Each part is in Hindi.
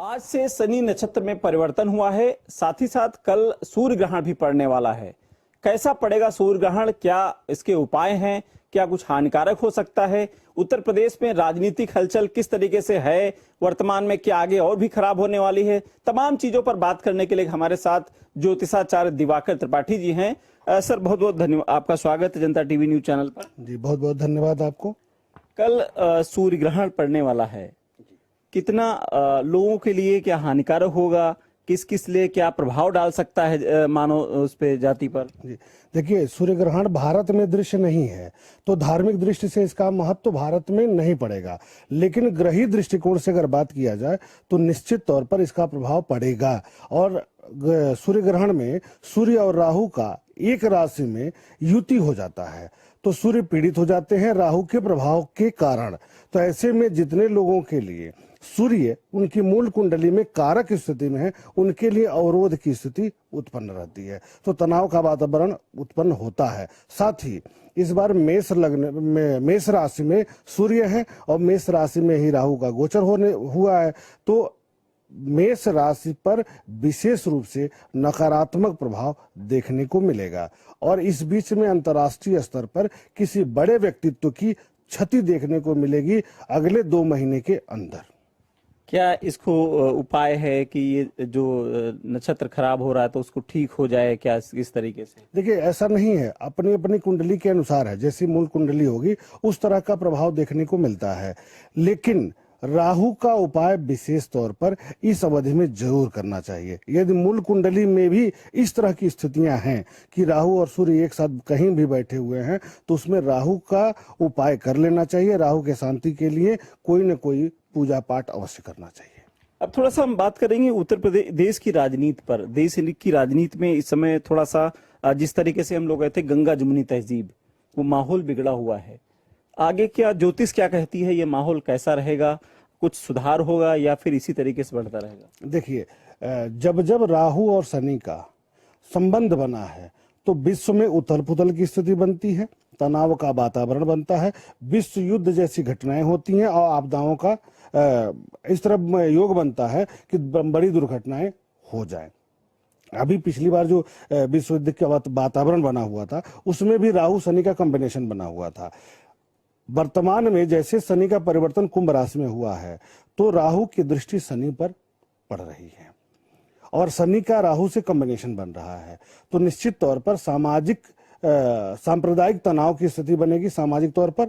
आज से शनि नक्षत्र में परिवर्तन हुआ है, साथ ही साथ कल सूर्य ग्रहण भी पड़ने वाला है। कैसा पड़ेगा सूर्य ग्रहण, क्या इसके उपाय हैं, क्या कुछ हानिकारक हो सकता है, उत्तर प्रदेश में राजनीतिक हलचल किस तरीके से है वर्तमान में, क्या आगे और भी खराब होने वाली है, तमाम चीजों पर बात करने के लिए हमारे साथ ज्योतिषाचार्य दिवाकर त्रिपाठी जी हैं। सर बहुत बहुत धन्यवाद, आपका स्वागत है जनता टीवी न्यूज चैनल पर। जी बहुत बहुत धन्यवाद आपको। कल सूर्य ग्रहण पड़ने वाला है, कितना लोगों के लिए क्या हानिकारक होगा, किस किस लिए क्या प्रभाव डाल सकता है मानव उस पे जाति पर? जी देखिए, सूर्य ग्रहण भारत में दृश्य नहीं है तो धार्मिक दृष्टि से इसका महत्व तो भारत में नहीं पड़ेगा, लेकिन ग्रही दृष्टिकोण से अगर बात किया जाए तो निश्चित तौर पर इसका प्रभाव पड़ेगा। और सूर्य ग्रहण में सूर्य और राहु का एक राशि में युति हो जाता है तो सूर्य पीड़ित हो जाते हैं राहु के प्रभाव के कारण। तो ऐसे में जितने लोगों के लिए सूर्य उनकी मूल कुंडली में कारक स्थिति में है, उनके लिए अवरोध की स्थिति उत्पन्न रहती है, तो तनाव का वातावरण उत्पन्न होता है। साथ ही इस बार मेष राशि में सूर्य है और मेष राशि में ही राहु का गोचर होने हुआ है, तो मेष राशि पर विशेष रूप से नकारात्मक प्रभाव देखने को मिलेगा। और इस बीच में अंतर्राष्ट्रीय स्तर पर किसी बड़े व्यक्तित्व की क्षति देखने को मिलेगी अगले 2 महीने के अंदर। क्या इसको उपाय है कि ये जो नक्षत्र खराब हो रहा है तो उसको ठीक हो जाए, क्या इस तरीके से? देखिए, ऐसा नहीं है, अपनी अपनी कुंडली के अनुसार है, जैसी मूल कुंडली होगी उस तरह का प्रभाव देखने को मिलता है। लेकिन राहु का उपाय विशेष तौर पर इस अवधि में जरूर करना चाहिए। यदि मूल कुंडली में भी इस तरह की स्थितियां हैं कि राहु और सूर्य एक साथ कहीं भी बैठे हुए हैं तो उसमें राहु का उपाय कर लेना चाहिए। राहु के शांति के लिए कोई न कोई पूजा पाठ अवश्य करना चाहिए। अब थोड़ा सा हम बात करेंगे उत्तर प्रदेश देश की राजनीति पर। देश की राजनीति में इस समय थोड़ा सा जिस तरीके से हम लोग कहते हैं गंगा जमुनी तहजीब, वो माहौल बिगड़ा हुआ है। आगे क्या ज्योतिष क्या कहती है, ये माहौल कैसा रहेगा, कुछ सुधार होगा या फिर इसी तरीके से बढ़ता रहेगा? देखिए, जब जब राहु और शनि का संबंध बना है तो विश्व में उथल पुथल की स्थिति बनती है, तनाव का वातावरण बनता है, विश्व युद्ध जैसी घटनाएं होती हैं और आपदाओं का इस तरह योग बनता है कि बड़ी दुर्घटनाएं हो जाएं। अभी पिछली बार जो विश्व युद्ध का वातावरण बना हुआ था उसमें भी राहु शनि का कॉम्बिनेशन बना हुआ था। वर्तमान में जैसे शनि का परिवर्तन कुंभ राशि में हुआ है तो राहु की दृष्टि शनि पर पड़ रही है और शनि का राहु से कॉम्बिनेशन बन रहा है, तो निश्चित तौर पर सांप्रदायिक तनाव की स्थिति बनेगी। सामाजिक तौर पर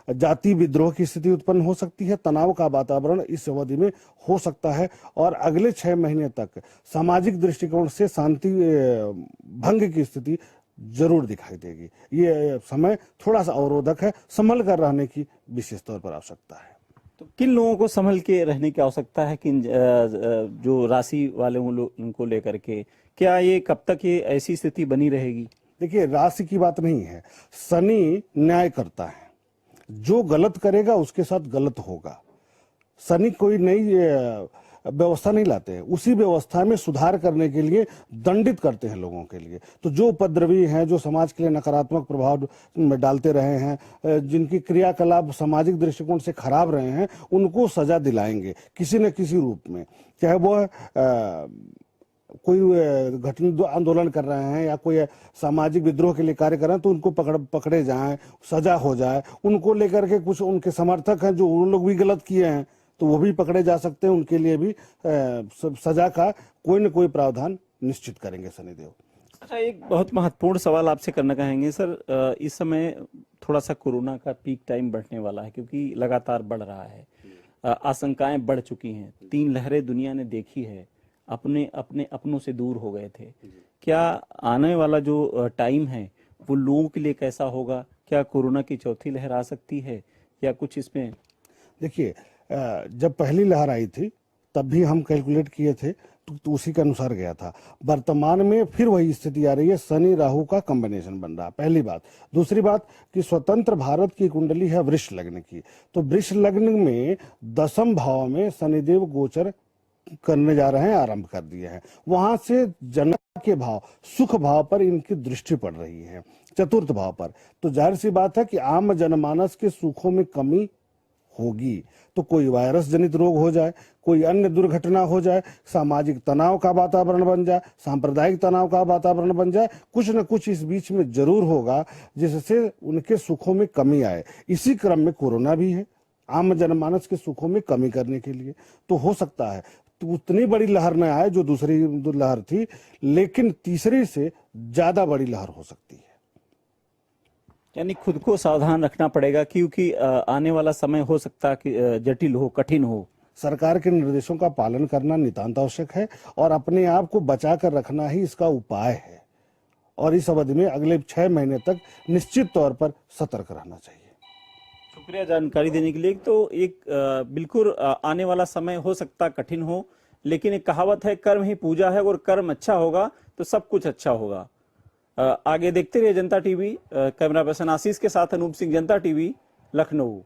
जाति विद्रोह की स्थिति उत्पन्न हो सकती है, तनाव का वातावरण इस अवधि में हो सकता है और अगले 6 महीने तक सामाजिक दृष्टिकोण से शांति भंग की स्थिति जरूर दिखाई देगी। ये समय थोड़ा सा अवरोधक है, संभल कर रहने की विशेष तौर पर आवश्यकता है। तो किन लोगों को संभल के रहने की आवश्यकता है, किन जो राशि वाले उनको लेकर के, क्या ये कब तक ये ऐसी स्थिति बनी रहेगी? देखिए, राशि की बात नहीं है, शनि न्याय करता है, जो गलत करेगा उसके साथ गलत होगा। शनि कोई नई व्यवस्था नहीं लाते हैं, उसी व्यवस्था में सुधार करने के लिए दंडित करते हैं लोगों के लिए। तो जो उपद्रवी हैं, जो समाज के लिए नकारात्मक प्रभाव डालते रहे हैं, जिनकी क्रियाकलाप सामाजिक दृष्टिकोण से खराब रहे हैं, उनको सजा दिलाएंगे किसी न किसी रूप में। चाहे वो कोई घटना आंदोलन कर रहे हैं या कोई सामाजिक विद्रोह के लिए कार्य कर रहे हैं तो उनको पकड़े जाएं, सजा हो जाए। उनको लेकर के कुछ उनके समर्थक हैं जो उन लोग भी गलत किए हैं तो वो भी पकड़े जा सकते हैं, उनके लिए भी सजा का कोई न कोई प्रावधान निश्चित करेंगे शनिदेव। अच्छा, एक बहुत महत्वपूर्ण सवाल आपसे करना चाहेंगे सर। इस समय थोड़ा सा कोरोना का पीक टाइम बढ़ने वाला है क्योंकि लगातार बढ़ रहा है, आशंकाएं बढ़ चुकी हैं, 3 लहरें दुनिया ने देखी है, अपनों से दूर हो गए थे। क्या आने वाला जो टाइम है वो लोगों के लिए कैसा होगा? क्या कोरोना की चौथी लहर आ सकती है या कुछ इसमें? देखिए, जब पहली लहर आई थी तब भी हम कैलकुलेट किए थे तो उसी के अनुसार गया था। वर्तमान में फिर वही स्थिति आ रही है, शनि राहु का कॉम्बिनेशन बन रहा है, पहली बात। दूसरी बात कि स्वतंत्र भारत की कुंडली है वृष लग्न की, तो वृष लग्न में 10वें भाव में शनिदेव गोचर करने जा रहे हैं, आरंभ कर दिए हैं। वहां से जनता के भाव, सुख भाव पर इनकी दृष्टि पड़ रही है, 4th भाव पर। तो जाहिर सी बात है कि आम जनमानस के सुखों में कमी होगी तो कोई वायरस जनित रोग हो जाए, कोई अन्य दुर्घटना हो जाए, सामाजिक तनाव का वातावरण बन जाए, सांप्रदायिक तनाव का वातावरण बन जाए, कुछ न कुछ इस बीच में जरूर होगा जिससे उनके सुखों में कमी आए। इसी क्रम में कोरोना भी है, आम जनमानस के सुखों में कमी करने के लिए। तो हो सकता है तो उतनी बड़ी लहर न आए जो दूसरी लहर थी, लेकिन तीसरी से ज्यादा बड़ी लहर हो सकती है। यानी खुद को सावधान रखना पड़ेगा, क्योंकि आने वाला समय हो सकता है कि जटिल हो, कठिन हो। सरकार के निर्देशों का पालन करना नितांत आवश्यक है और अपने आप को बचा कर रखना ही इसका उपाय है। और इस अवधि में अगले 6 महीने तक निश्चित तौर पर सतर्क रहना चाहिए। शुक्रिया जानकारी देने के लिए। तो एक बिल्कुल आने वाला समय हो सकता कठिन हो, लेकिन एक कहावत है, कर्म ही पूजा है, और कर्म अच्छा होगा तो सब कुछ अच्छा होगा। आगे देखते रहिए जनता टीवी। कैमरा पर्सन आशीष के साथ अनूप सिंह, जनता टीवी, लखनऊ।